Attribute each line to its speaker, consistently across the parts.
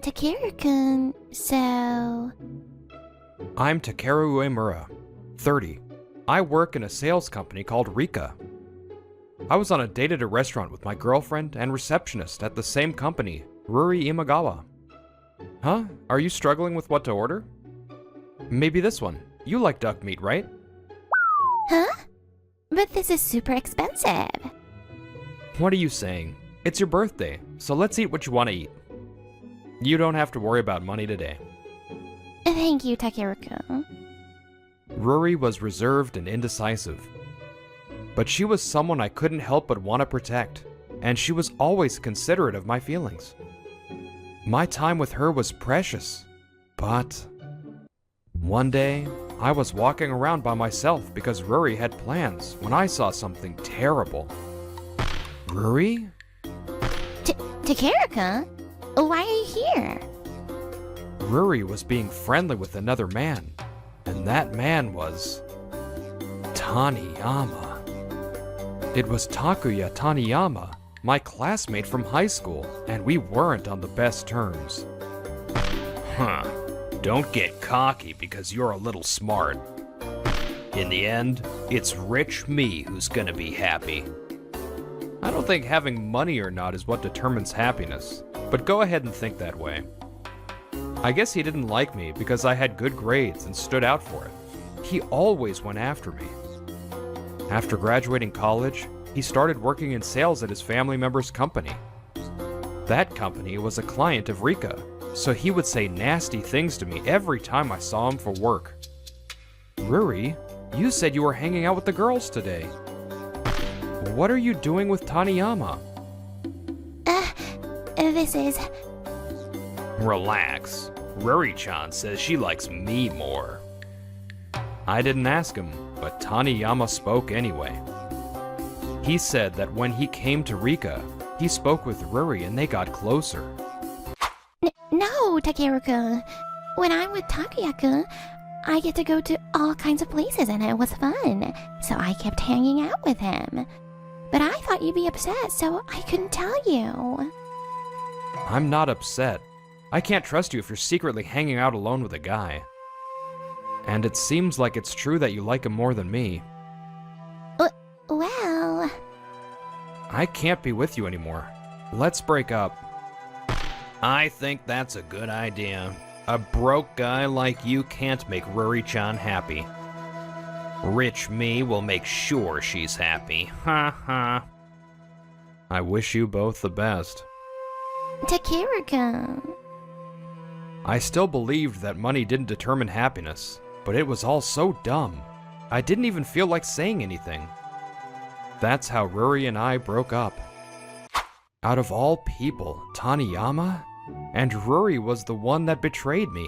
Speaker 1: Takeru-kun, so...
Speaker 2: I'm Takeru Uemura, 30. I work in a sales company called Rika. I was on a date at a restaurant with my girlfriend and receptionist at the same company, Ruri Imagawa. Huh? Are you struggling with what to order? Maybe this one. You like duck meat, right?
Speaker 1: Huh? But this is super expensive.
Speaker 2: What are you saying? It's your birthday, so let's eat what you want to eat. You don't have to worry about money today.
Speaker 1: Thank you, Takeru-kun.
Speaker 2: Ruri was reserved and indecisive. But she was someone I couldn't help but want to protect, and she was always considerate of my feelings. My time with her was precious, but... One day, I was walking around by myself because Ruri had plans when I saw something terrible. Ruri?
Speaker 1: Takeru-kun? Why are you here?
Speaker 2: Ruri was being friendly with another man, and that man was... Taniyama. It was Takuya Taniyama, my classmate from high school, and we weren't on the best terms. Huh. Don't get cocky because you're a little smart. In the end, it's rich me who's gonna be happy. I don't think having money or not is what determines happiness, but go ahead and think that way. I guess he didn't like me because I had good grades and stood out for it. He always went after me. After graduating college, he started working in sales at his family member's company. That company was a client of Rika, so he would say nasty things to me every time I saw him for work. Ruri, you said you were hanging out with the girls today. What are you doing with Taniyama?
Speaker 1: This is...
Speaker 2: Relax. Ruri-chan says she likes me more. I didn't ask him, but Taniyama spoke anyway. He said that when he came to Rika, he spoke with Ruri and they got closer.
Speaker 1: No, Takeru-kun. When I'm with Takuya-kun, I get to go to all kinds of places and it was fun, so I kept hanging out with him. But I thought you'd be upset, so I couldn't tell you.
Speaker 2: I'm not upset. I can't trust you if you're secretly hanging out alone with a guy. And it seems like it's true that you like him more than me.
Speaker 1: Well...
Speaker 2: I can't be with you anymore. Let's break up. I think that's a good idea. A broke guy like you can't make Ruri-chan happy. Rich me will make sure she's happy. Ha ha. I wish you both the best.
Speaker 1: Takeru-kun.
Speaker 2: I still believed that money didn't determine happiness, but it was all so dumb. I didn't even feel like saying anything. That's how Ruri and I broke up. Out of all people, Taniyama? And Ruri was the one that betrayed me.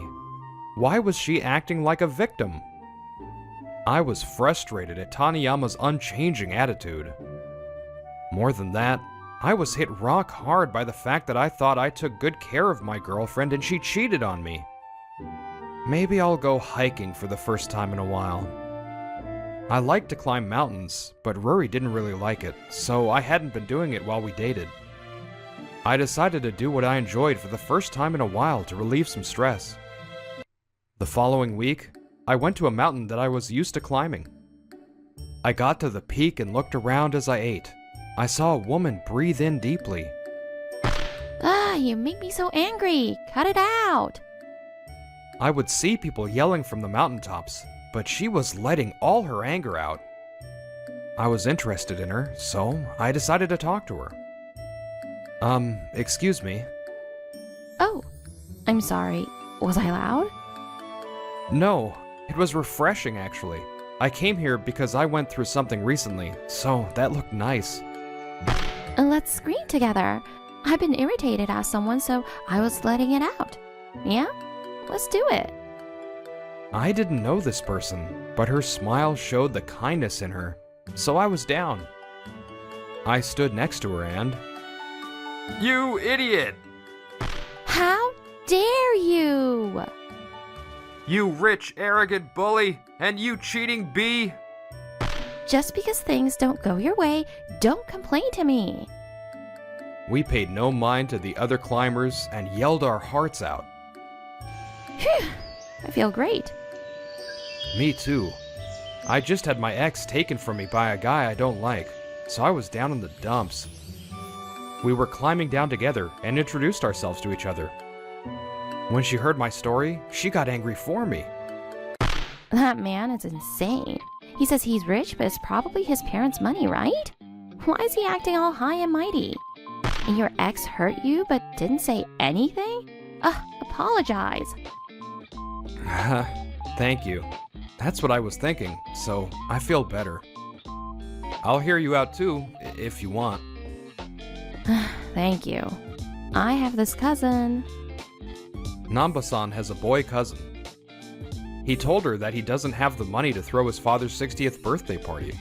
Speaker 2: Why was she acting like a victim? I was frustrated at Taniyama's unchanging attitude. More than that, I was hit rock hard by the fact that I thought I took good care of my girlfriend and she cheated on me. Maybe I'll go hiking for the first time in a while. I like to climb mountains, but Ruri didn't really like it, so I hadn't been doing it while we dated. I decided to do what I enjoyed for the first time in a while to relieve some stress. The following week, I went to a mountain that I was used to climbing. I got to the peak and looked around as I ate. I saw a woman breathe in deeply.
Speaker 1: Ah, you make me so angry. Cut it out.
Speaker 2: I would see people yelling from the mountaintops, but she was letting all her anger out. I was interested in her, so I decided to talk to her. Excuse me.
Speaker 1: Oh, I'm sorry. Was I loud?
Speaker 2: No, it was refreshing actually. I came here because I went through something recently, so that looked nice.
Speaker 1: Let's scream together. I've been irritated at someone, so I was letting it out. Yeah? Let's do it.
Speaker 2: I didn't know this person, but her smile showed the kindness in her, so I was down. I stood next to her and... You idiot!
Speaker 1: How dare you!
Speaker 2: You rich, arrogant bully! And you cheating bee!
Speaker 1: Just because things don't go your way, don't complain to me.
Speaker 2: We paid no mind to the other climbers and yelled our hearts out.
Speaker 1: Phew, I feel great.
Speaker 2: Me too. I just had my ex taken from me by a guy I don't like, so I was down in the dumps. We were climbing down together and introduced ourselves to each other. When she heard my story, she got angry for me.
Speaker 1: That man is insane. He says he's rich, but it's probably his parents' money, right? Why is he acting all high and mighty? And your ex hurt you but didn't say anything? Apologize.
Speaker 2: Thank you. That's what I was thinking, so I feel better. I'll hear you out too, if you want.
Speaker 1: Thank you. I have this cousin.
Speaker 2: Namba-san has a boy cousin. He told her that he doesn't have the money to throw his father's 60th birthday party.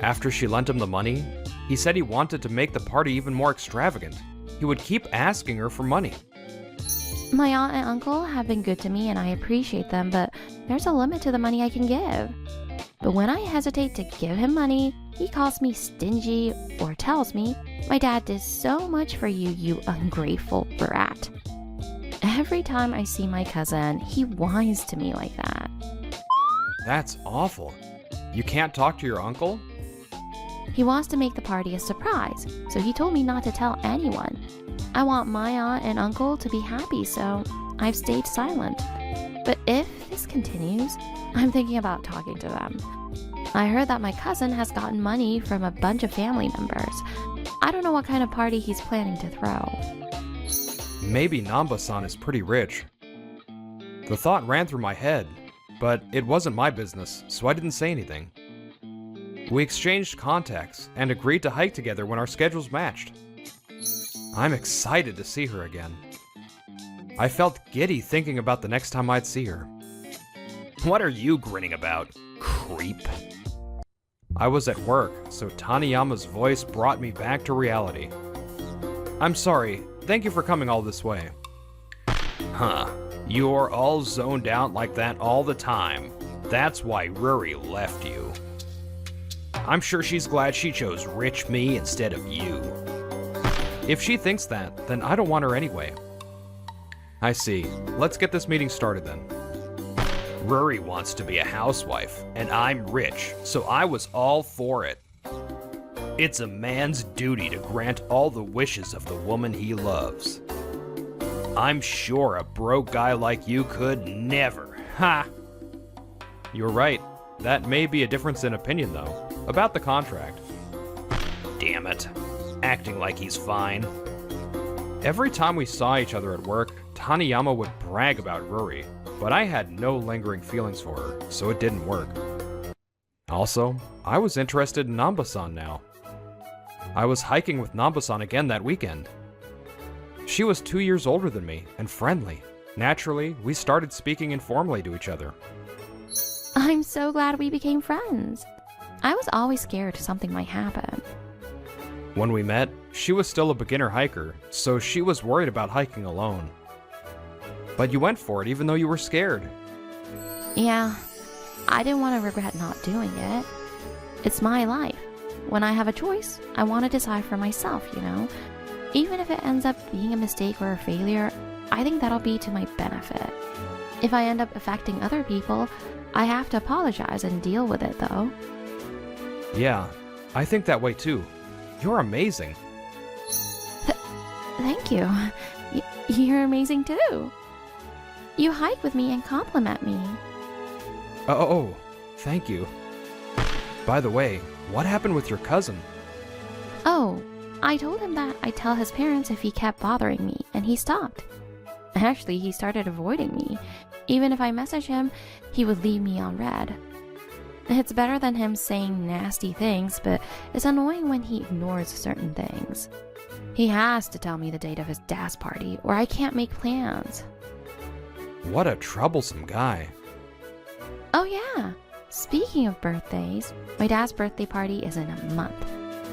Speaker 2: After she lent him the money, he said he wanted to make the party even more extravagant. He would keep asking her for money.
Speaker 1: My aunt and uncle have been good to me and I appreciate them, but there's a limit to the money I can give. But when I hesitate to give him money, he calls me stingy or tells me, "My dad did so much for you, you ungrateful brat." Every time I see my cousin, he whines to me like that.
Speaker 2: That's awful. You can't talk to your uncle?
Speaker 1: He wants to make the party a surprise, so he told me not to tell anyone. I want my aunt and uncle to be happy, so I've stayed silent. But if this continues, I'm thinking about talking to them. I heard that my cousin has gotten money from a bunch of family members. I don't know what kind of party he's planning to throw.
Speaker 2: Maybe Namba-san is pretty rich. The thought ran through my head, but it wasn't my business, so I didn't say anything. We exchanged contacts and agreed to hike together when our schedules matched. I'm excited to see her again. I felt giddy thinking about the next time I'd see her. What are you grinning about, creep? I was at work, so Taniyama's voice brought me back to reality. I'm sorry, thank you for coming all this way. Huh, you're all zoned out like that all the time. That's why Ruri left you. I'm sure she's glad she chose rich me instead of you. If she thinks that, then I don't want her anyway. I see. Let's get this meeting started then. Ruri wants to be a housewife, and I'm rich, so I was all for it. It's a man's duty to grant all the wishes of the woman he loves. I'm sure a broke guy like you could never. Ha! You're right. That may be a difference in opinion, though, about the contract. Damn it. Acting like he's fine. Every time we saw each other at work, Taniyama would brag about Ruri, but I had no lingering feelings for her, so it didn't work. Also, I was interested in Namba-san now. I was hiking with Namba-san again that weekend. She was 2 years older than me and friendly. Naturally, we started speaking informally to each other.
Speaker 1: I'm so glad we became friends. I was always scared something might happen.
Speaker 2: When we met, she was still a beginner hiker, so she was worried about hiking alone. But you went for it even though you were scared.
Speaker 1: Yeah, I didn't want to regret not doing it. It's my life. When I have a choice, I want to decide for myself, you know? Even if it ends up being a mistake or a failure, I think that'll be to my benefit. If I end up affecting other people, I have to apologize and deal with it, though.
Speaker 2: Yeah, I think that way too. You're amazing.
Speaker 1: Thank you. You're amazing too. You hike with me and compliment me.
Speaker 2: Oh, thank you. By the way, what happened with your cousin?
Speaker 1: Oh, I told him that I'd tell his parents if he kept bothering me, and he stopped. Actually, he started avoiding me. Even if I messaged him, he would leave me on read. It's better than him saying nasty things, but it's annoying when he ignores certain things. He has to tell me the date of his dad's party, or I can't make plans.
Speaker 2: What a troublesome guy.
Speaker 1: Oh yeah, speaking of birthdays, my dad's birthday party is in a month.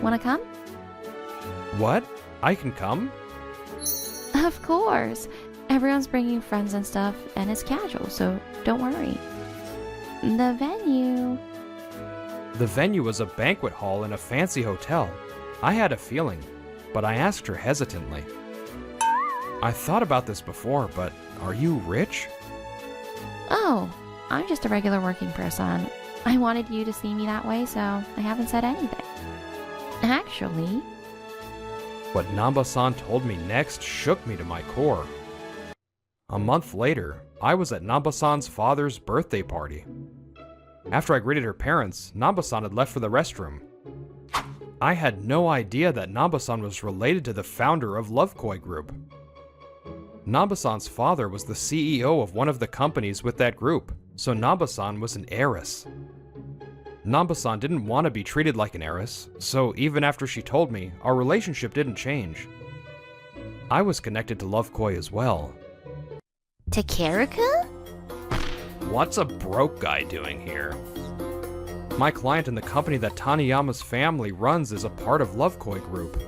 Speaker 1: Wanna come?
Speaker 2: What? I can come?
Speaker 1: Of course. Everyone's bringing friends and stuff, and it's casual, so don't worry. The venue...
Speaker 2: The venue was a banquet hall in a fancy hotel. I had a feeling. but I asked her hesitantly. I thought about this before, but are you rich?
Speaker 1: Oh, I'm just a regular working person. I wanted you to see me that way, so I haven't said anything. Actually...
Speaker 2: What Namba-san told me next shook me to my core. A month later, I was at Namba-san's father's birthday party. After I greeted her parents, Namba-san had left for the restroom. I had no idea that Namba-san was related to the founder of Lovekoi Group. Namba-san's father was the CEO of one of the companies with that group, so Namba-san was an heiress. Namba-san didn't want to be treated like an heiress, so even after she told me, our relationship didn't change. I was connected to Lovekoi as well.
Speaker 1: Takeru-kun?
Speaker 2: What's a broke guy doing here? My client in the company that Taniyama's family runs is a part of Lovekoi Group.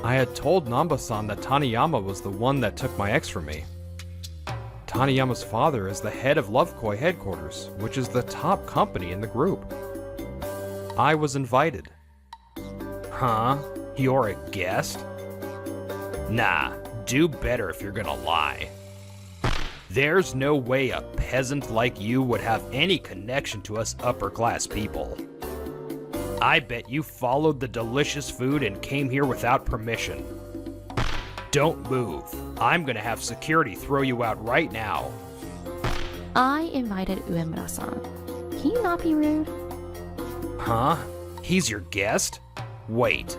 Speaker 2: I had told Namba-san that Taniyama was the one that took my ex from me. Taniyama's father is the head of Lovekoi headquarters, which is the top company in the group. I was invited. Huh? You're a guest? Nah, do better if you're gonna lie. There's no way a peasant like you would have any connection to us upper-class people. I bet you followed the delicious food and came here without permission. Don't move. I'm gonna have security throw you out right now.
Speaker 1: I invited Uemura-san. Can you not be rude?
Speaker 2: Huh? He's your guest? Wait.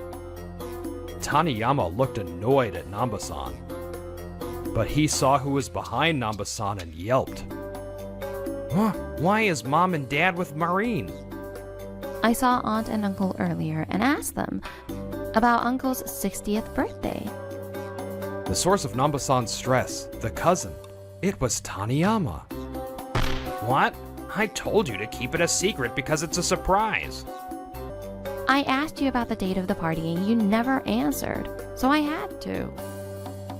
Speaker 2: Taniyama looked annoyed at Namba-san. But he saw who was behind Namba-san and yelped. Huh? Why is Mom and Dad with Marine?
Speaker 1: I saw Aunt and Uncle earlier and asked them about Uncle's 60th birthday.
Speaker 2: The source of Namba-san's stress, the cousin, it was Taniyama. What? I told you to keep it a secret because it's a surprise.
Speaker 1: I asked you about the date of the party and you never answered, so I had to.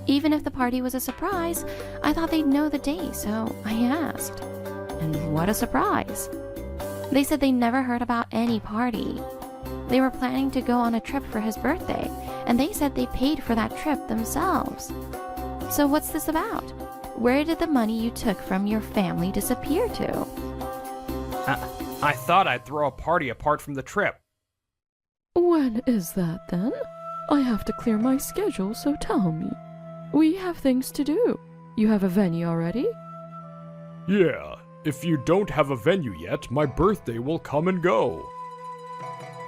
Speaker 1: Even if the party was a surprise, I thought they'd know the day, so I asked. And what a surprise. They said they never heard about any party. They were planning to go on a trip for his birthday, and they said they paid for that trip themselves. So what's this about? Where did the money you took from your family disappear to?
Speaker 2: I thought I'd throw a party apart from the trip.
Speaker 3: When is that then? I have to clear my schedule, so tell me. We have things to do. You have a venue already?
Speaker 4: Yeah, if you don't have a venue yet, my birthday will come and go.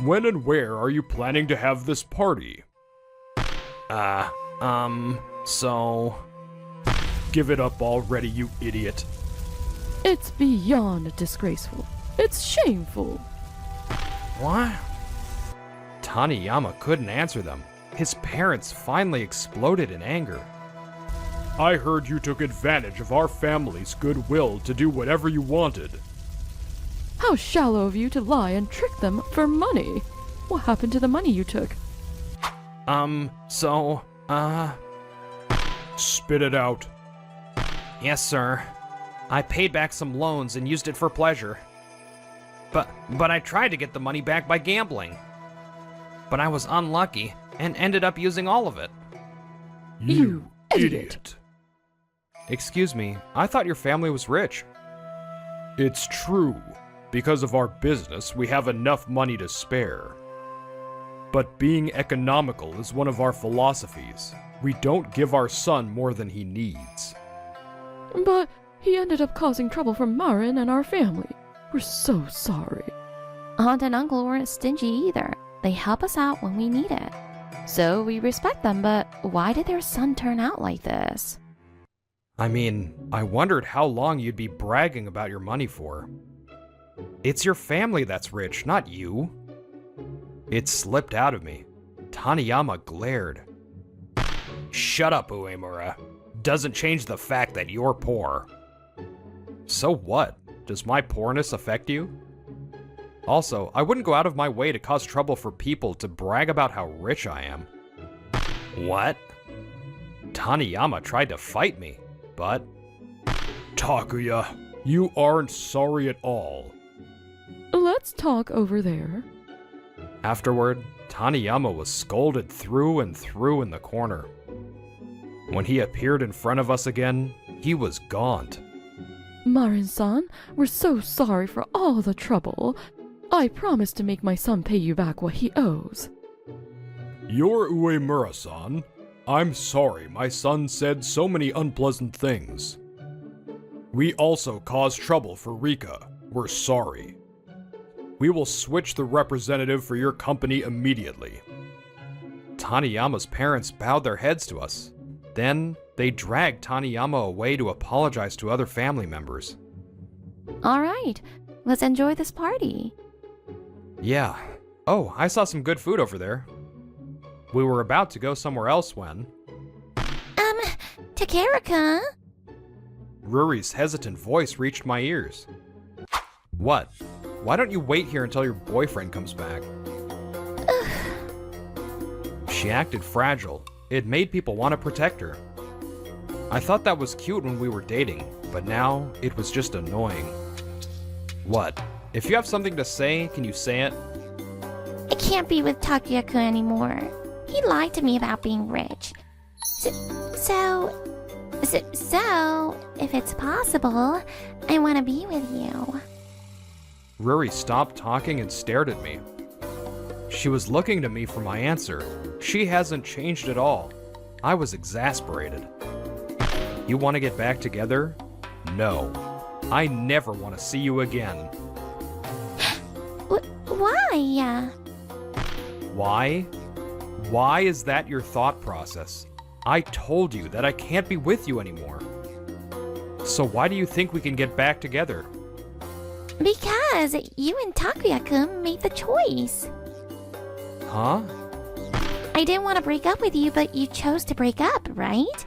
Speaker 4: When and where are you planning to have this party?
Speaker 2: So...
Speaker 4: Give it up already, you idiot.
Speaker 3: It's beyond disgraceful. It's shameful.
Speaker 2: What? Taniyama couldn't answer them. His parents finally exploded in anger.
Speaker 4: I heard you took advantage of our family's goodwill to do whatever you wanted.
Speaker 3: How shallow of you to lie and trick them for money. What happened to the money you took?
Speaker 4: Spit it out.
Speaker 2: Yes, sir. I paid back some loans and used it for pleasure. But I tried to get the money back by gambling. But I was unlucky and ended up using all of it.
Speaker 3: You idiot.
Speaker 2: Excuse me, I thought your family was rich.
Speaker 4: It's true. Because of our business, we have enough money to spare. But being economical is one of our philosophies. We don't give our son more than he needs.
Speaker 3: But he ended up causing trouble for Marin and our family. We're so sorry.
Speaker 1: Aunt and Uncle weren't stingy either. They help us out when we need it. So we respect them, but why did their son turn out like this?
Speaker 2: I mean, I wondered how long you'd be bragging about your money for. It's your family that's rich, not you. It slipped out of me. Taniyama glared. Shut up, Uemura. Doesn't change the fact that you're poor. So what? Does my poorness affect you? Also, I wouldn't go out of my way to cause trouble for people to brag about how rich I am. What? Taniyama tried to fight me, but...
Speaker 4: Takuya, you aren't sorry at all.
Speaker 3: Let's talk over there.
Speaker 2: Afterward, Taniyama was scolded through and through in the corner. When he appeared in front of us again, he was gaunt.
Speaker 3: Marin-san, we're so sorry for all the trouble. I promise to make my son pay you back what he owes.
Speaker 4: You're Uemura-san. I'm sorry my son said so many unpleasant things. We also caused trouble for Rika. We're sorry. We will switch the representative for your company immediately.
Speaker 2: Taniyama's parents bowed their heads to us. Then, they dragged Taniyama away to apologize to other family members.
Speaker 1: All right, let's enjoy this party.
Speaker 2: Yeah. Oh, I saw some good food over there. We were about to go somewhere else when...
Speaker 1: Takeru-kun?
Speaker 2: Ruri's hesitant voice reached my ears. What? Why don't you wait here until your boyfriend comes back? She acted fragile. It made people want to protect her. I thought that was cute when we were dating, but now it was just annoying. What? If you have something to say, can you say it?
Speaker 1: I can't be with Takuya-kun anymore. He lied to me about being rich. So, if it's possible, I want to be with you.
Speaker 2: Ruri stopped talking and stared at me. She was looking to me for my answer. She hasn't changed at all. I was exasperated. You want to get back together? No. I never want to see you again.
Speaker 1: Why?
Speaker 2: Why? Why is that your thought process? I told you that I can't be with you anymore. So why do you think we can get back together?
Speaker 1: Because you and Takuya-kun made the choice.
Speaker 2: Huh?
Speaker 1: I didn't want to break up with you, but you chose to break up, right?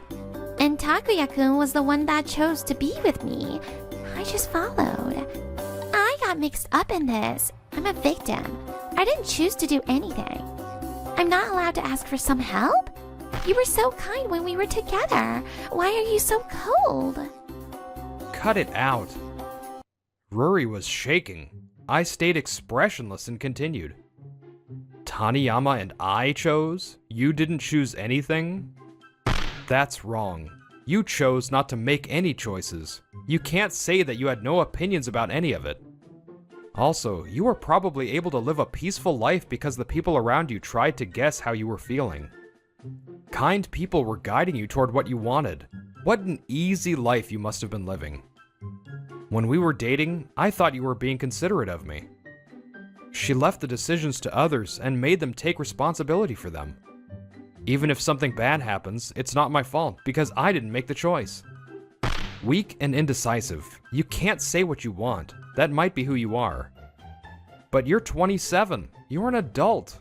Speaker 1: And Takuya-kun was the one that chose to be with me. I just followed. I got mixed up in this. I'm a victim. I didn't choose to do anything. I'm not allowed to ask for some help? You were so kind when we were together. Why are you so cold?
Speaker 2: Cut it out. Ruri was shaking. I stayed expressionless and continued. Taniyama and I chose? You didn't choose anything? That's wrong. You chose not to make any choices. You can't say that you had no opinions about any of it. Also, you were probably able to live a peaceful life because the people around you tried to guess how you were feeling. Kind people were guiding you toward what you wanted. What an easy life you must have been living. When we were dating, I thought you were being considerate of me. She left the decisions to others and made them take responsibility for them. Even if something bad happens, it's not my fault because I didn't make the choice. Weak and indecisive, you can't say what you want. That might be who you are. But you're 27. You're an adult.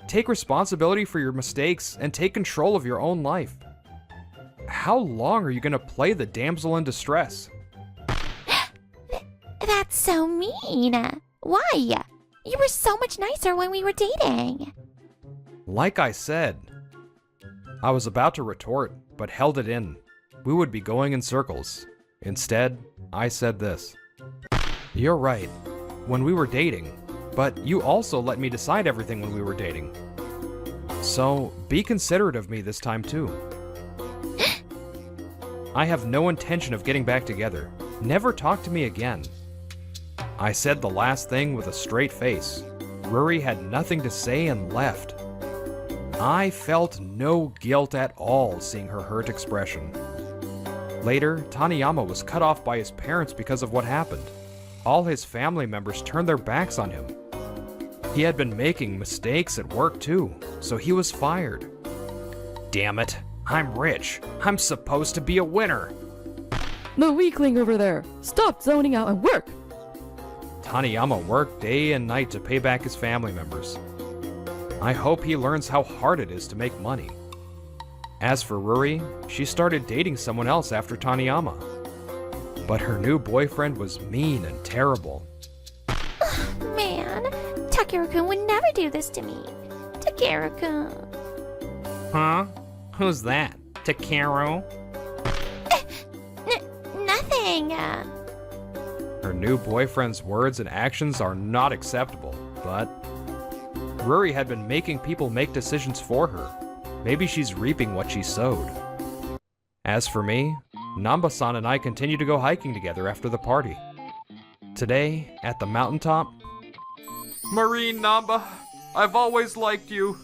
Speaker 2: Take responsibility for your mistakes and take control of your own life. How long are you going to play the damsel in distress?
Speaker 1: That's so mean. Why? You were so much nicer when we were dating.
Speaker 2: Like I said, I was about to retort, but held it in. We would be going in circles. Instead, I said this. You're right, when we were dating, but you also let me decide everything when we were dating. So, be considerate of me this time too. I have no intention of getting back together. Never talk to me again. I said the last thing with a straight face. Ruri had nothing to say and left. I felt no guilt at all seeing her hurt expression. Later, Taniyama was cut off by his parents because of what happened. All his family members turned their backs on him. He had been making mistakes at work too, so he was fired. Damn it, I'm rich. I'm supposed to be a winner.
Speaker 3: The weakling over there! Stop zoning out and work!
Speaker 2: Taniyama worked day and night to pay back his family members. I hope he learns how hard it is to make money. As for Ruri, she started dating someone else after Taniyama. But her new boyfriend was mean and terrible.
Speaker 1: Man, Takeru-kun would never do this to me. Takeru-kun.
Speaker 2: Huh? Who's that? Takeru?
Speaker 1: Nothing.
Speaker 2: Her new boyfriend's words and actions are not acceptable, but Ruri had been making people make decisions for her. Maybe she's reaping what she sowed. As for me, Namba-san and I continue to go hiking together after the party. Today, at the mountaintop... Marine Namba, I've always liked you.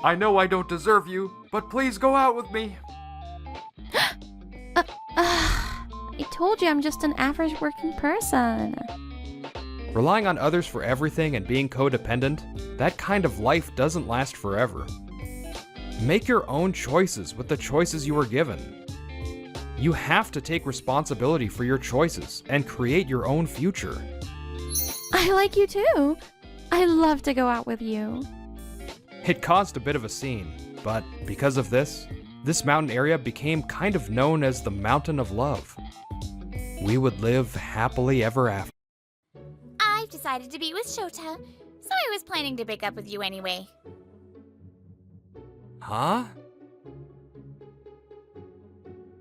Speaker 2: I know I don't deserve you, but please go out with me.
Speaker 1: I told you I'm just an average working person.
Speaker 2: Relying on others for everything and being codependent, that kind of life doesn't last forever. Make your own choices with the choices you were given. You have to take responsibility for your choices and create your own future.
Speaker 1: I like you too. I love to go out with you.
Speaker 2: It caused a bit of a scene, but because of this mountain area became kind of known as the Mountain of Love. We would live happily ever after.
Speaker 5: I've decided to be with Shota, so I was planning to break up with you anyway.
Speaker 2: Huh?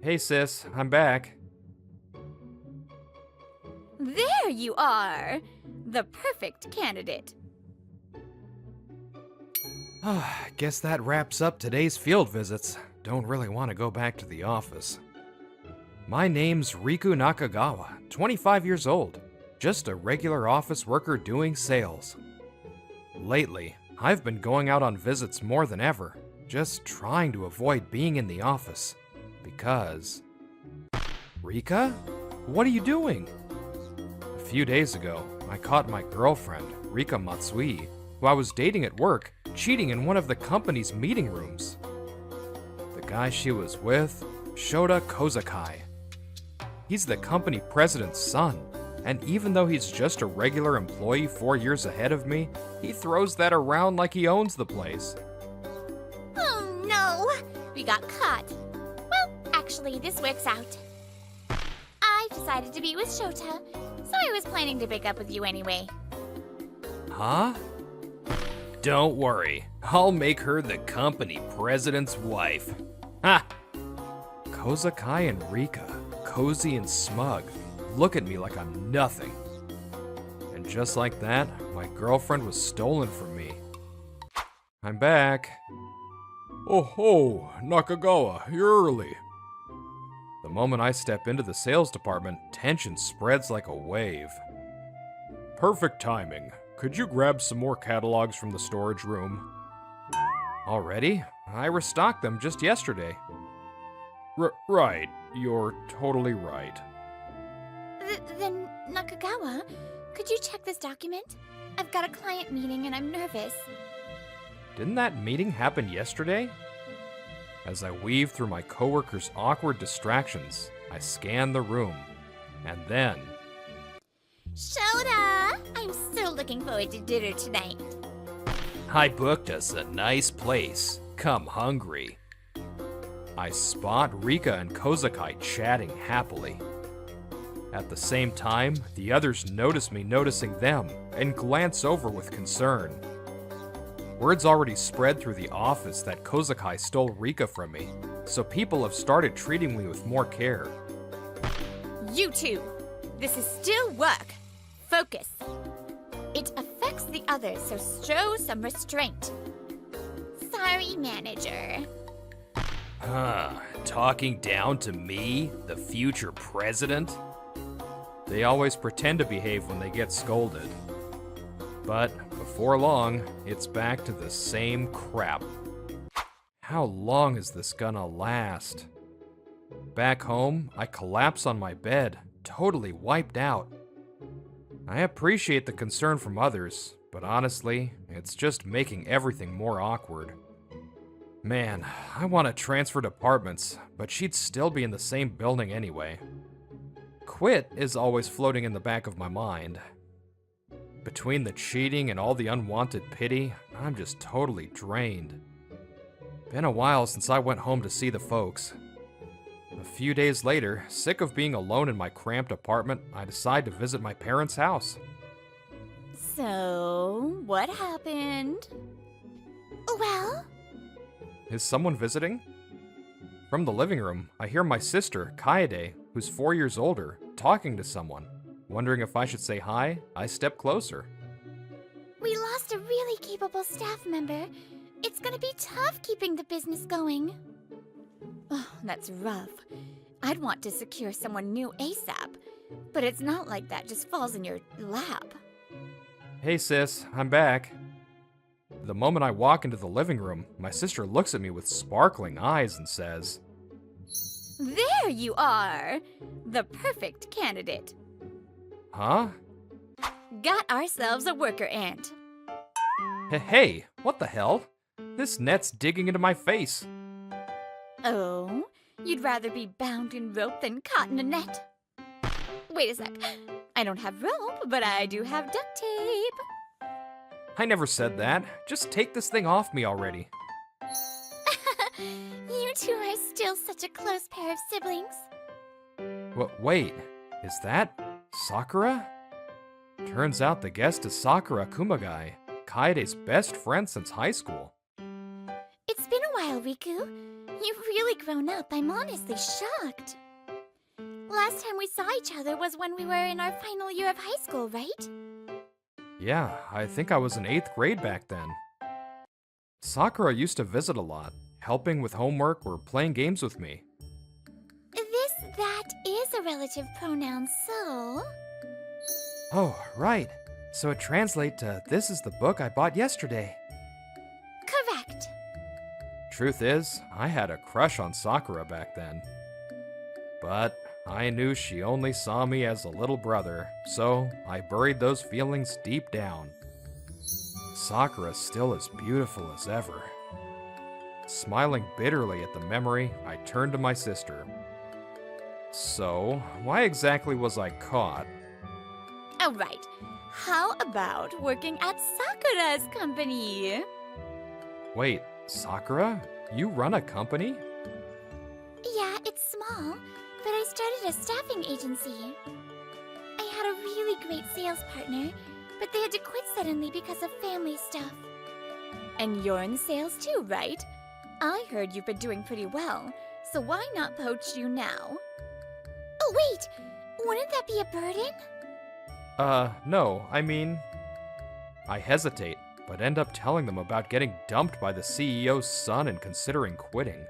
Speaker 2: Hey sis, I'm back.
Speaker 5: There you are! The perfect candidate.
Speaker 2: Guess that wraps up today's field visits. Don't really want to go back to the office. My name's Riku Nakagawa, 25 years old. Just a regular office worker doing sales. Lately, I've been going out on visits more than ever, just trying to avoid being in the office. Because... Rika? What are you doing? A few days ago, I caught my girlfriend, Rika Matsui, who I was dating at work, cheating in one of the company's meeting rooms. The guy she was with, Shota Kozakai. He's the company president's son, and even though he's just a regular employee 4 years ahead of me, he throws that around like he owns the place.
Speaker 5: Oh no! We got caught. Well, actually, this works out. I've decided to be with Shota, so I was planning to break up with you anyway.
Speaker 2: Huh? Don't worry, I'll make her the company president's wife. Ha! Kozakai and Rika, cozy and smug, look at me like I'm nothing. And just like that, my girlfriend was stolen from me. I'm back.
Speaker 4: Oh ho, Nakagawa, you're early.
Speaker 2: The moment I step into the sales department, tension spreads like a wave.
Speaker 4: Perfect timing. Could you grab some more catalogs from the storage room?
Speaker 2: Already? I restocked them just yesterday.
Speaker 4: Right. You're totally right.
Speaker 5: Then, Nakagawa, could you check this document? I've got a client meeting and I'm nervous.
Speaker 2: Didn't that meeting happen yesterday? As I weave through my coworkers' awkward distractions, I scan the room. And then...
Speaker 5: Shota! I'm so looking forward to dinner tonight.
Speaker 2: I booked us a nice place. Come hungry. I spot Rika and Kozakai chatting happily. At the same time, the others notice me noticing them and glance over with concern. Word's already spread through the office that Kozakai stole Rika from me, so people have started treating me with more care.
Speaker 5: You two, this is still work. Focus. It affects the others, so show some restraint. Sorry, manager.
Speaker 2: Talking down to me, the future president? They always pretend to behave when they get scolded. But before long, it's back to the same crap. How long is this gonna last? Back home, I collapse on my bed, totally wiped out. I appreciate the concern from others, but honestly, it's just making everything more awkward. Man, I want to transfer departments, but she'd still be in the same building anyway. Quit is always floating in the back of my mind. Between the cheating and all the unwanted pity, I'm just totally drained. Been a while since I went home to see the folks. A few days later, sick of being alone in my cramped apartment, I decide to visit my parents' house.
Speaker 5: So, what happened? Well?
Speaker 2: Is someone visiting? From the living room, I hear my sister, Kaede, who's 4 years older, talking to someone. Wondering if I should say hi, I step closer.
Speaker 5: We lost a really capable capable staff member, it's gonna be tough keeping the business going. Oh, that's rough. I'd want to secure someone new ASAP, but it's not like that just falls in your lap.
Speaker 2: Hey sis, I'm back. The moment I walk into the living room, my sister looks at me with sparkling eyes and says,
Speaker 5: There you are! The perfect candidate.
Speaker 2: Huh?
Speaker 5: Got ourselves a worker ant.
Speaker 2: Hey, what the hell? This net's digging into my face.
Speaker 5: Oh, you'd rather be bound in rope than caught in a net? Wait a sec. I don't have rope, but I do have duct tape.
Speaker 2: I never said that. Just take this thing off me already.
Speaker 5: You two are still such a close pair of siblings.
Speaker 2: Wait, is that Sakura? Turns out the guest is Sakura Kumagai, Kaede's best friend since high school.
Speaker 5: It's been a while, Riku. You've really grown up. I'm honestly shocked. Last time we saw each other was when we were in our final year of high school, right?
Speaker 2: Yeah, I think I was in 8th grade back then. Sakura used to visit a lot, helping with homework or playing games with me.
Speaker 5: That is a relative pronoun, so...
Speaker 2: Oh, right. So it translates to, this is the book I bought yesterday.
Speaker 5: Correct.
Speaker 2: Truth is, I had a crush on Sakura back then. But I knew she only saw me as a little brother, so I buried those feelings deep down. Sakura's still as beautiful as ever. Smiling bitterly at the memory, I turned to my sister. So, why exactly was I caught?
Speaker 5: All right. How about working at Sakura's company?
Speaker 2: Wait, Sakura? You run a company?
Speaker 5: Yeah, it's small, but I started a staffing agency. I had a really great sales partner, but they had to quit suddenly because of family stuff. And you're in sales too, right? I heard you've been doing pretty well, so why not poach you now? Oh, wait! Wouldn't that be a burden?
Speaker 2: No, I mean... I hesitate, but end up telling them about getting dumped by the CEO's son and considering quitting.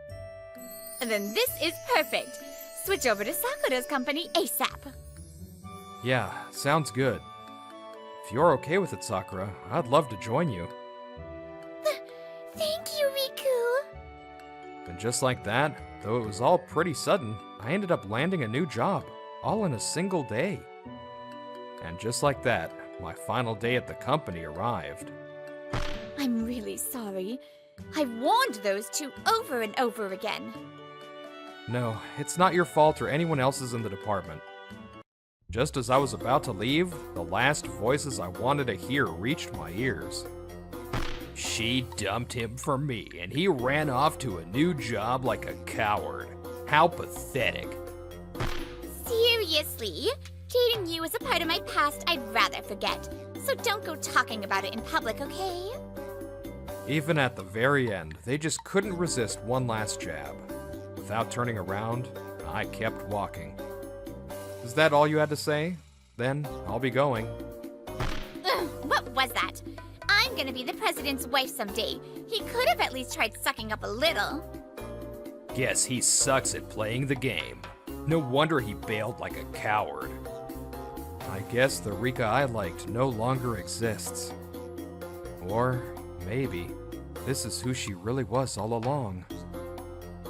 Speaker 5: And then this is perfect! Switch over to Sakura's company ASAP!
Speaker 2: Yeah, sounds good. If you're okay with it, Sakura, I'd love to join you.
Speaker 5: Thank you, Riku!
Speaker 2: And just like that, though it was all pretty sudden, I ended up landing a new job, all in a single day. And just like that, my final day at the company arrived.
Speaker 5: I'm really sorry. I've warned those two over and over again.
Speaker 2: No, it's not your fault or anyone else's in the department. Just as I was about to leave, the last voices I wanted to hear reached my ears. She dumped him for me, and he ran off to a new job like a coward. How pathetic.
Speaker 5: Seriously? Dating you is a part of my past I'd rather forget. So don't go talking about it in public, okay?
Speaker 2: Even at the very end, they just couldn't resist one last jab. Without turning around, I kept walking. Is that all you had to say? Then I'll be going.
Speaker 5: Ugh, what was that? I'm gonna be the president's wife someday. He could have at least tried sucking up a little.
Speaker 2: Guess he sucks at playing the game. No wonder he bailed like a coward. I guess the Rika I liked no longer exists. Or maybe this is who she really was all along.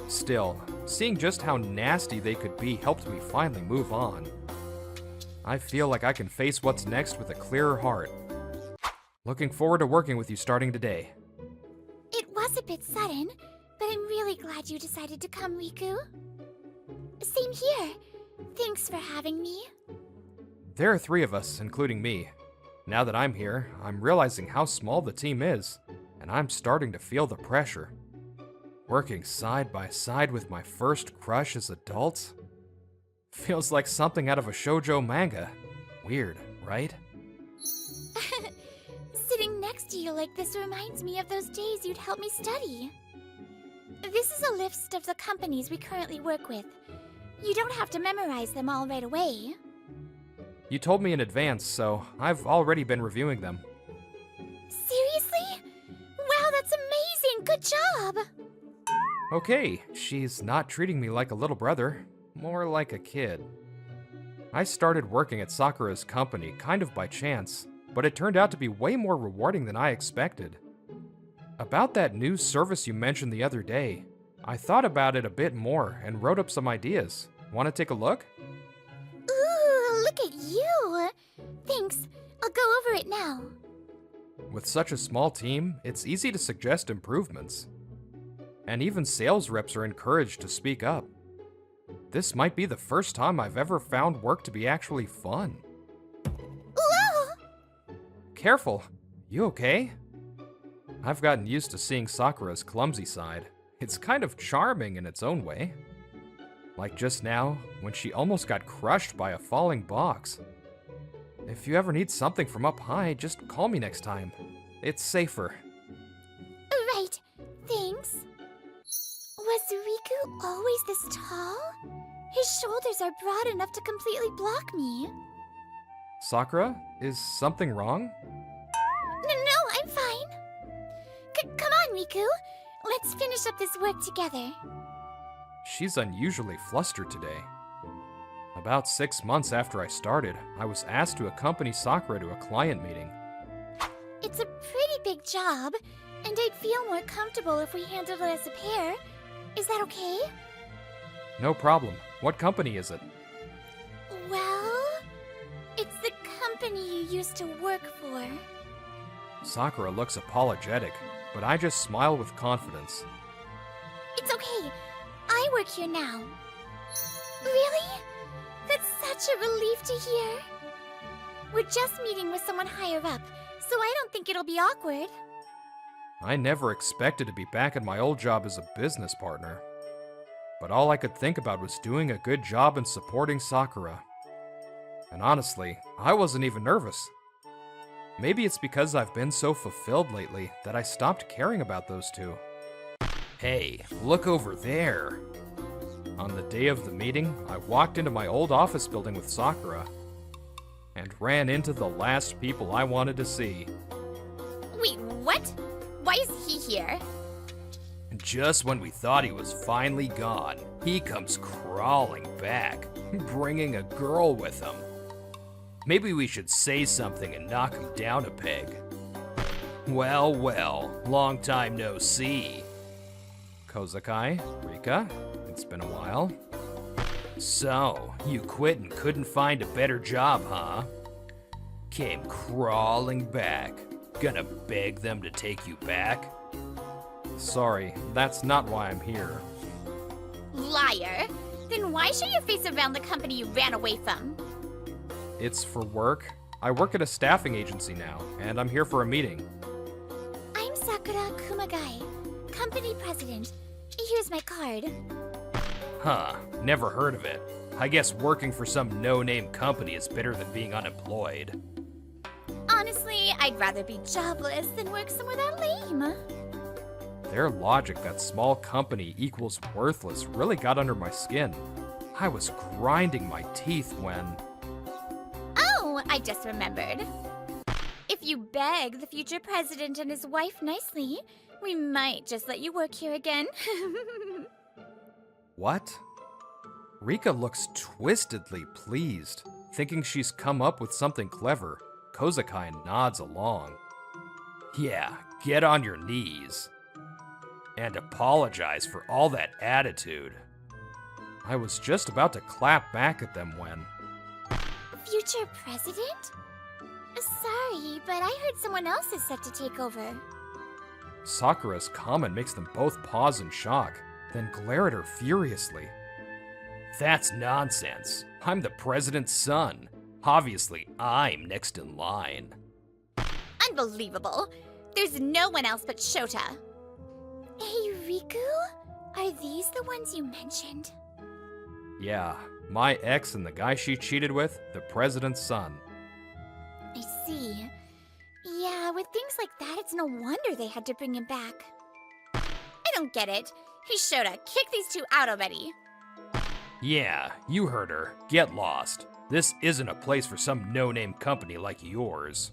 Speaker 2: Still, seeing just how nasty they could be helped me finally move on. I feel like I can face what's next with a clearer heart. Looking forward to working with you starting today.
Speaker 5: It was a bit sudden, but I'm really glad you decided to come, Riku. Same here. Thanks for having me.
Speaker 2: There are 3 of us, including me. Now that I'm here, I'm realizing how small the team is, and I'm starting to feel the pressure. Working side by side with my first crush as adults? Feels like something out of a shoujo manga. Weird, right?
Speaker 5: Sitting next to you like this reminds me of those days you'd help me study. This is a list of the companies we currently work with. You don't have to memorize them all right away.
Speaker 2: You told me in advance, so I've already been reviewing them.
Speaker 5: Seriously? Good job!
Speaker 2: Okay, she's not treating me like a little brother, more like a kid. I started working at Sakura's company kind of by chance, but it turned out to be way more rewarding than I expected. About that new service you mentioned the other day, I thought about it a bit more and wrote up some ideas. Want to take a look?
Speaker 5: Ooh, look at you! Thanks, I'll go over it now.
Speaker 2: With such a small team, it's easy to suggest improvements. And even sales reps are encouraged to speak up. This might be the first time I've ever found work to be actually fun.
Speaker 5: Whoa!
Speaker 2: Careful! You okay? I've gotten used to seeing Sakura's clumsy side. It's kind of charming in its own way. Like just now, when she almost got crushed by a falling box. If you ever need something from up high, just call me next time. It's safer.
Speaker 5: Right, thanks. Was Riku always this tall? His shoulders are broad enough to completely block me.
Speaker 2: Sakura, is something wrong?
Speaker 5: No, I'm fine. Come on, Riku. Let's finish up this work together.
Speaker 2: She's unusually flustered today. About 6 months after I started, I was asked to accompany Sakura to a client meeting.
Speaker 5: It's a pretty big job, and I'd feel more comfortable if we handled it as a pair. Is that okay?
Speaker 2: No problem. What company is it?
Speaker 5: Well, it's the company you used to work for.
Speaker 2: Sakura looks apologetic, but I just smile with confidence.
Speaker 5: It's okay. I work here now. Really? That's such a relief to hear. We're just meeting with someone higher up, so I don't think it'll be awkward.
Speaker 2: I never expected to be back at my old job as a business partner. But all I could think about was doing a good job and supporting Sakura. And honestly, I wasn't even nervous. Maybe it's because I've been so fulfilled lately that I stopped caring about those two. Hey, look over there! On the day of the meeting, I walked into my old office building with Sakura and ran into the last people I wanted to see.
Speaker 5: Wait, what? Why is he here?
Speaker 2: Just when we thought he was finally gone, he comes crawling back, bringing a girl with him. Maybe we should say something and knock him down a peg. Well, well, long time no see. Kozakai, Rika, it's been a while. So, you quit and couldn't find a better job, huh? Came crawling back. Gonna beg them to take you back? Sorry, that's not why I'm here.
Speaker 5: Liar! Then why show your face around the company you ran away from?
Speaker 2: It's for work. I work at a staffing agency now, and I'm here for a meeting.
Speaker 5: I'm Sakura Kumagai, company president. Here's my card.
Speaker 2: Huh, never heard of it. I guess working for some no-name company is better than being unemployed.
Speaker 5: Honestly, I'd rather be jobless than work somewhere that lame.
Speaker 2: Their logic that small company equals worthless really got under my skin. I was grinding my teeth when...
Speaker 5: Oh, I just remembered. If you beg the future president and his wife nicely, we might just let you work here again.
Speaker 2: What? Rika looks twistedly pleased, thinking she's come up with something clever. Kozakai nods along. Yeah, get on your knees. And apologize for all that attitude. I was just about to clap back at them when...
Speaker 5: Future president? Sorry, but I heard someone else is set to take over.
Speaker 2: Sakura's comment makes them both pause in shock, then glare at her furiously. That's nonsense. I'm the president's son. Obviously, I'm next in line.
Speaker 5: Unbelievable. There's no one else but Shota. Hey, Riku? Are these the ones you mentioned?
Speaker 2: Yeah, my ex and the guy she cheated with, the president's son.
Speaker 5: I see. Yeah, with things like that, it's no wonder they had to bring him back. I don't get it. Hey, Shota, kick these two out already.
Speaker 2: Yeah, you heard her. Get lost. This isn't a place for some no-name company like yours.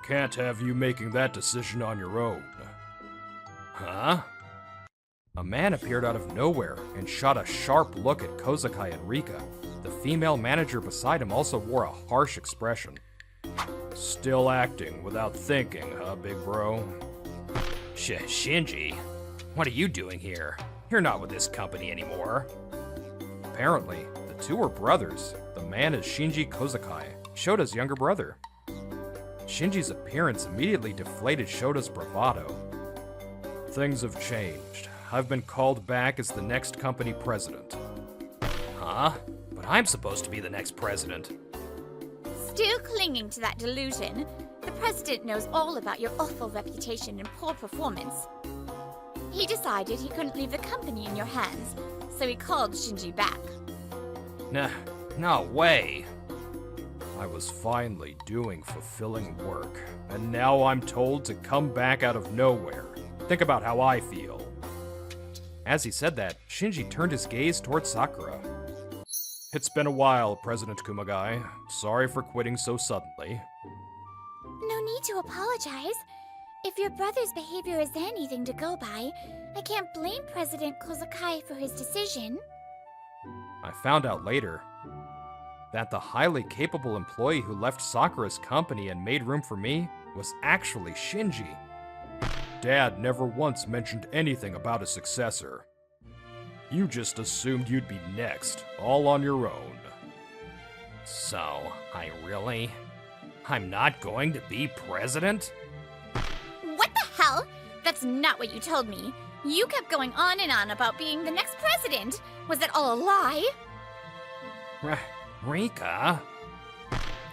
Speaker 2: Can't have you making that decision on your own. Huh? A man appeared out of nowhere and shot a sharp look at Kozakai and Rika. The female manager beside him also wore a harsh expression. Still acting without thinking, huh, big bro? Shinji, what are you doing here? You're not with this company anymore. Apparently, the two were brothers. The man is Shinji Kozakai, Shota's younger brother. Shinji's appearance immediately deflated Shota's bravado. Things have changed. I've been called back as the next company president. Huh? But I'm supposed to be the next president.
Speaker 5: Still clinging to that delusion, the president knows all about your awful reputation and poor performance. He decided he couldn't leave the company in your hands, so he called Shinji back.
Speaker 2: No way. I was finally doing fulfilling work, and now I'm told to come back out of nowhere. Think about how I feel. As he said that, Shinji turned his gaze towards Sakura. It's been a while, President Kumagai. Sorry for quitting so suddenly.
Speaker 5: No need to apologize. If your brother's behavior is anything to go by, I can't blame President Kozakai for his decision.
Speaker 2: I found out later that the highly capable employee who left Sakura's company and made room for me was actually Shinji. Dad never once mentioned anything about a successor. You just assumed you'd be next, all on your own. So, I'm not going to be president?
Speaker 5: What the hell? That's not what you told me. You kept going on and on about being the next president. Was that all a lie?
Speaker 2: Rika?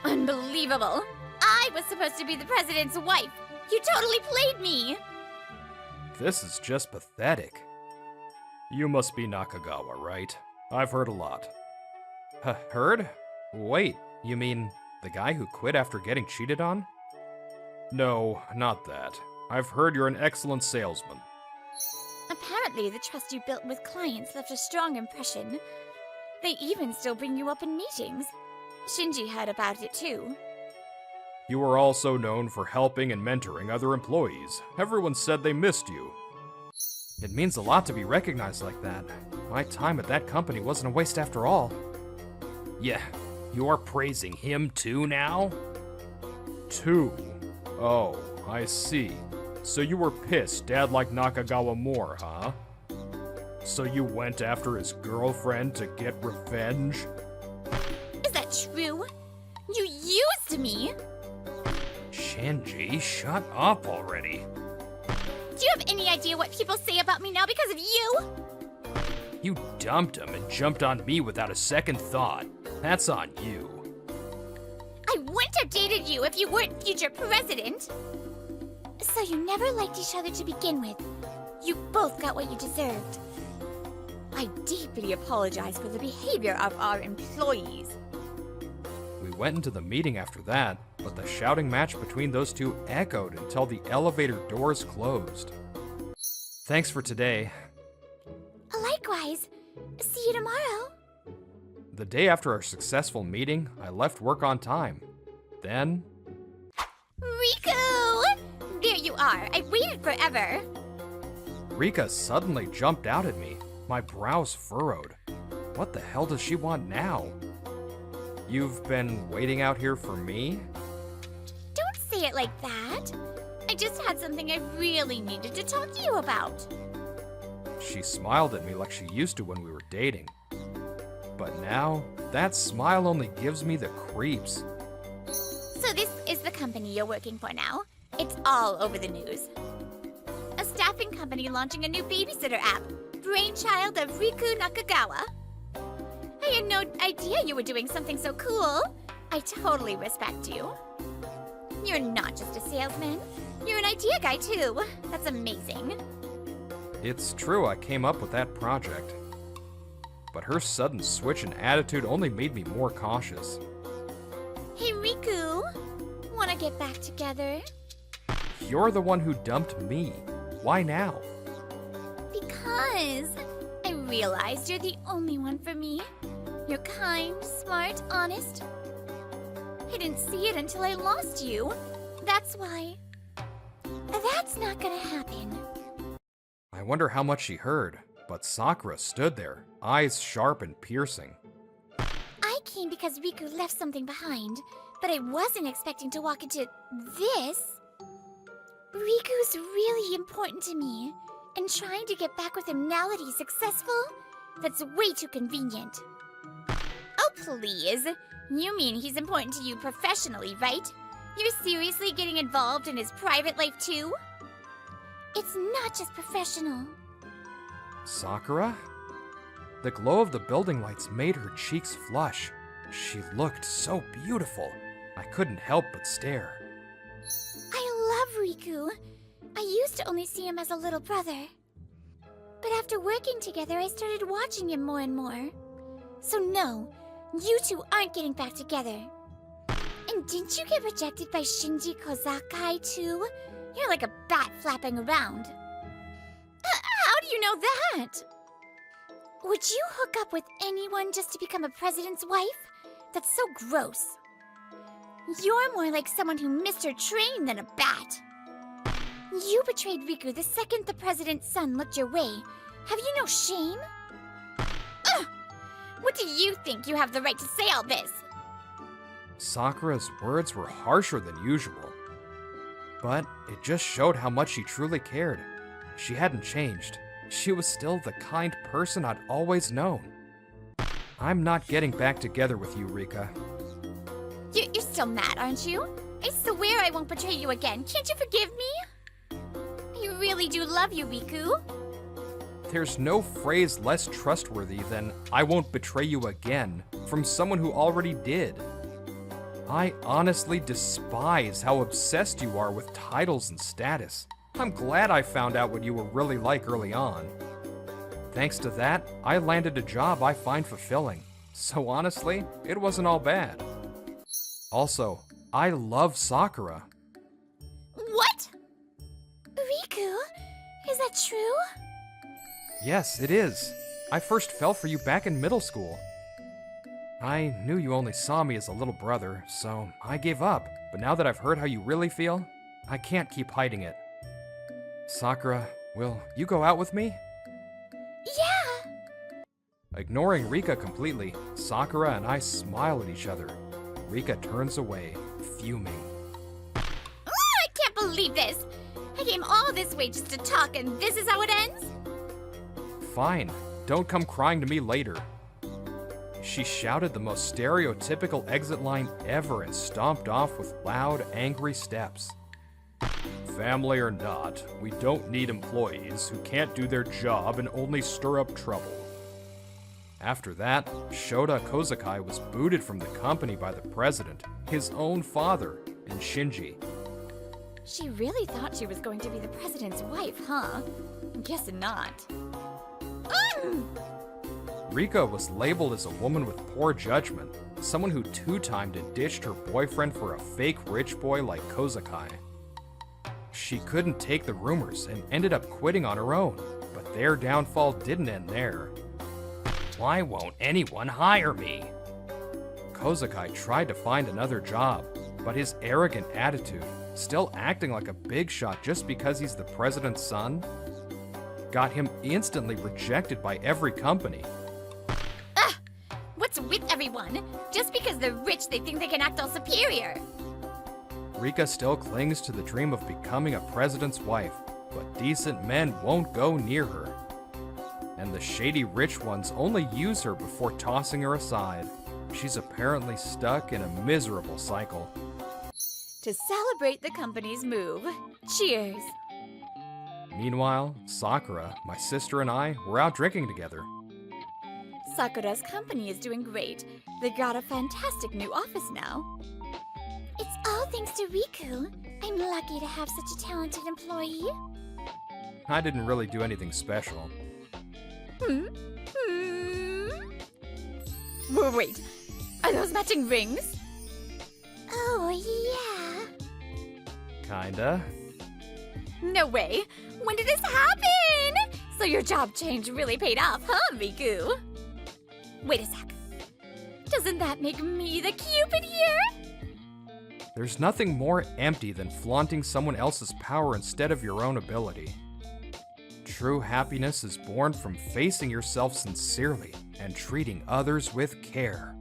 Speaker 5: Unbelievable. I was supposed to be the president's wife. You totally played me.
Speaker 2: This is just pathetic. You must be Nakagawa, right? I've heard a lot. Heard? Wait, you mean the guy who quit after getting cheated on? No, not that. I've heard you're an excellent salesman.
Speaker 5: Apparently, the trust you built with clients left a strong impression. They even still bring you up in meetings. Shinji heard about it too.
Speaker 2: You were also known for helping and mentoring other employees. Everyone said they missed you. It means a lot to be recognized like that. My time at that company wasn't a waste after all. Yeah, you're praising him too now? Too? Oh, I see. So you were pissed Dad liked Nakagawa more, huh? So you went after his girlfriend to get revenge?
Speaker 5: Is that true? You used me!
Speaker 2: Shinji, shut up already.
Speaker 5: Do you have any idea what people say about me now because of you?
Speaker 2: You dumped him and jumped on me without a second thought. That's on you.
Speaker 5: I wouldn't have dated you if you weren't future president. So you never liked each other to begin with. You both got what you deserved. I deeply apologize for the behavior of our employees.
Speaker 2: We went into the meeting after that, but the shouting match between those two echoed until the elevator doors closed. Thanks for today.
Speaker 5: Likewise. See you tomorrow.
Speaker 2: The day after our successful meeting, I left work on time. Then...
Speaker 5: Riku! There you are. I waited forever.
Speaker 2: Rika suddenly jumped out at me. My brows furrowed. What the hell does she want now? You've been waiting out here for me?
Speaker 5: Don't say it like that. I just had something I really needed to talk to you about.
Speaker 2: She smiled at me like she used to when we were dating. But now, that smile only gives me the creeps.
Speaker 5: So this is the company you're working for now. It's all over the news. A staffing company launching a new babysitter app, brainchild of Riku Nakagawa. I had no idea you were doing something so cool. I totally respect you. You're not just a salesman. You're an idea guy too. That's amazing.
Speaker 2: It's true I came up with that project. But her sudden switch in attitude only made me more cautious.
Speaker 5: Hey Riku, wanna get back together?
Speaker 2: You're the one who dumped me. Why now?
Speaker 5: Because I realized you're the only one for me. You're kind, smart, honest. I didn't see it until I lost you. That's why. That's not gonna happen.
Speaker 2: I wonder how much she heard, but Sakura stood there, eyes sharp and piercing.
Speaker 5: I came because Riku left something behind, but I wasn't expecting to walk into this. Riku's really important to me, and trying to get back with him now that he's successful? That's way too convenient. Oh, please. You mean he's important to you professionally, right? You're seriously getting involved in his private life too? It's not just professional.
Speaker 2: Sakura? The glow of the building lights made her cheeks flush. She looked so beautiful. I couldn't help but stare.
Speaker 5: I love Riku. I used to only see him as a little brother. But after working together, I started watching him more and more. So no, you two aren't getting back together. And didn't you get rejected by Shinji Kozakai too? You're like a bat flapping around. How do you know that? Would you hook up with anyone just to become a president's wife? That's so gross. You're more like someone who missed her train than a bat. You betrayed Riku the second the president's son looked your way. Have you no shame? Ugh! What do you think you have the right to say all this?
Speaker 2: Sakura's words were harsher than usual. But it just showed how much she truly cared. She hadn't changed. She was still the kind person I'd always known. I'm not getting back together with you, Rika.
Speaker 5: You're still mad, aren't you? I swear I won't betray you again. Can't you forgive me? I really do love you, Riku.
Speaker 2: There's no phrase less trustworthy than "I won't betray you again" from someone who already did. I honestly despise how obsessed you are with titles and status. I'm glad I found out what you were really like early on. Thanks to that, I landed a job I find fulfilling. So honestly, it wasn't all bad. Also, I love Sakura.
Speaker 5: What? Riku? Is that true?
Speaker 2: Yes, it is. I first fell for you back in middle school. I knew you only saw me as a little brother, so I gave up. But now that I've heard how you really feel, I can't keep hiding it. Sakura, will you go out with me?
Speaker 5: Yeah!
Speaker 2: Ignoring Rika completely, Sakura and I smile at each other. Rika turns away, fuming.
Speaker 5: I can't believe this! I came all this way just to talk, and this is how it ends?
Speaker 2: Fine, don't come crying to me later. She shouted the most stereotypical exit line ever and stomped off with loud, angry steps.
Speaker 4: Family or not, we don't need employees who can't do their job and only stir up trouble.
Speaker 2: After that, Shota Kozakai was booted from the company by the president, his own father, and Shinji.
Speaker 5: She really thought she was going to be the president's wife, huh? Guess not.
Speaker 2: Rika was labeled as a woman with poor judgment, someone who two-timed and ditched her boyfriend for a fake rich boy like Kozakai. She couldn't take the rumors and ended up quitting on her own, but their downfall didn't end there. Why won't anyone hire me? Kozakai tried to find another job, but his arrogant attitude, still acting like a big shot just because he's the president's son, got him instantly rejected by every company.
Speaker 5: What's with everyone? Just because they're rich, they think they can act all superior.
Speaker 2: Rika still clings to the dream of becoming a president's wife, but decent men won't go near her. And the shady rich ones only use her before tossing her aside. She's apparently stuck in a miserable cycle.
Speaker 5: To celebrate the company's move, cheers.
Speaker 2: Meanwhile, Sakura, my sister, and I were out drinking together.
Speaker 5: Sakura's company is doing great. They got a fantastic new office now. It's all thanks to Riku. I'm lucky to have such a talented employee.
Speaker 2: I didn't really do anything special.
Speaker 5: Wait, are those matching rings? Oh, yeah.
Speaker 2: Kinda.
Speaker 5: No way. When did this happen? So your job change really paid off, huh, Riku? Wait a sec. Doesn't that make me the Cupid here?
Speaker 2: There's nothing more empty than flaunting someone else's power instead of your own ability. True happiness is born from facing yourself sincerely and treating others with care.